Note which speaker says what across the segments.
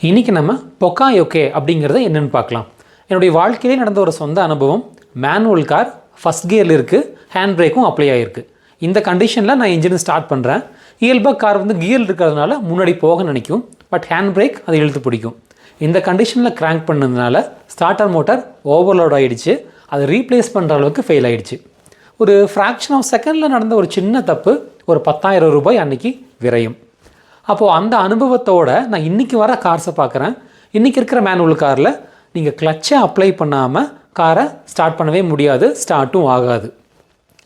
Speaker 1: இன்றைக்கி நம்ம பொக்காயோகே அப்படிங்கிறத என்னென்னு பார்க்கலாம். என்னுடைய வாழ்க்கையிலே நடந்த ஒரு சொந்த அனுபவம். மேனுவல் கார் ஃபஸ்ட் கியரில் இருக்குது, ஹேண்ட் பிரேக்கும் அப்ளை ஆகிருக்கு. இந்த கண்டிஷனில் நான் இன்ஜின் ஸ்டார்ட் பண்ணுறேன். இயல்பாக கார் கியர் இருக்கிறதுனால முன்னாடி போக நினைக்கும், பட் ஹேண்ட் பிரேக் அதை இழுத்து பிடிக்கும். இந்த கண்டிஷனில் கிராங்க் பண்ணதுனால ஸ்டார்டர் மோட்டார் ஓவர்லோட் ஆகிடுச்சு. அதை ரீப்ளேஸ் பண்ணுற அளவுக்கு ஃபெயில் ஆகிடுச்சு. ஒரு ஃப்ராக்ஷன் ஆஃப் செகண்டில் நடந்த ஒரு சின்ன தப்பு ஒரு 10,000 ரூபாய் அன்றைக்கி விரயம். அப்போது அந்த அனுபவத்தோடு நான் இன்றைக்கி வர கார்ஸை பார்க்குறேன். இன்றைக்கி இருக்கிற மேனுவல் காரில் நீங்கள் கிளச்சை அப்ளை பண்ணாமல் காரை ஸ்டார்ட் பண்ணவே முடியாது, ஸ்டார்ட்டும் ஆகாது.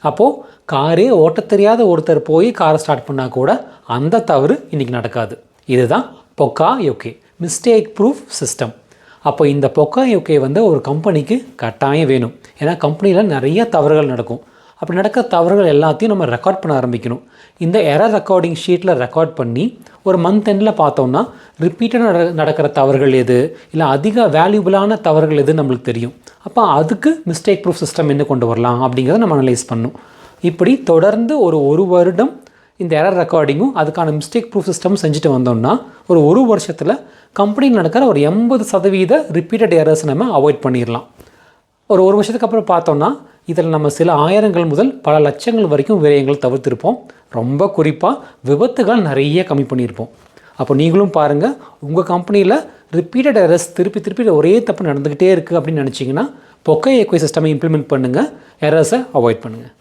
Speaker 1: அப்போது காரே ஓட்ட தெரியாத ஒருத்தர் போய் காரை ஸ்டார்ட் பண்ணால் கூட அந்த தவறு இன்றைக்கி நடக்காது. இதுதான் பொக்காயோகே, மிஸ்டேக் ப்ரூஃப் சிஸ்டம். அப்போ இந்த பொக்காயோகே ஒரு கம்பெனிக்கு கட்டாயம் வேணும். ஏன்னா கம்பெனியில் நிறைய தவறுகள் நடக்கும். அப்படி நடக்கிற தவறுகள் எல்லாத்தையும் நம்ம ரெக்கார்ட் பண்ண ஆரம்பிக்கணும். இந்த எரர் ரெக்கார்டிங் ஷீட்டில் ரெக்கார்ட் பண்ணி ஒரு மந்த் எண்டில் பார்த்தோம்னா ரிப்பீட்டடாக நடக்கிற தவறுகள் எது, இல்லை அதிக வேல்யூபிளான தவறுகள் எது நம்மளுக்கு தெரியும். அப்போ அதுக்கு மிஸ்டேக் ப்ரூஃப் சிஸ்டம் என்ன கொண்டு வரலாம் அப்படிங்கிறத நம்ம அனலைஸ் பண்ணணும். இப்படி தொடர்ந்து ஒரு வருடம் இந்த எரர் ரெக்கார்டிங்கும் அதுக்கான மிஸ்டேக் ப்ரூஃப் சிஸ்டம் செஞ்சுட்டு வந்தோம்னா ஒரு வருஷத்தில் கம்பெனியில் நடக்கிற ஒரு 80% ரிப்பீட்டட் எரர்ஸ் நம்ம அவாய்ட் பண்ணிடலாம். ஒரு வருஷத்துக்கு அப்புறம் பார்த்தோம்னா இதில் நம்ம சில ஆயிரங்கள் முதல் பல லட்சங்கள் வரைக்கும் விரயங்கள் தவிர்த்திருப்போம். ரொம்ப குறிப்பாக விபத்துகள் நிறைய கம்மி பண்ணியிருப்போம். அப்போ நீங்களும் பாருங்கள், உங்கள் கம்பெனியில் ரிப்பீட்டட் எரர்ஸ் திருப்பி ஒரே தப்பு நடந்துக்கிட்டே இருக்குது அப்படின்னு நினச்சிங்கன்னா பொக்காயோகே சிஸ்டமை இம்ப்ளிமெண்ட் பண்ணுங்கள், எரர்ஸை அவாய்ட் பண்ணுங்கள்.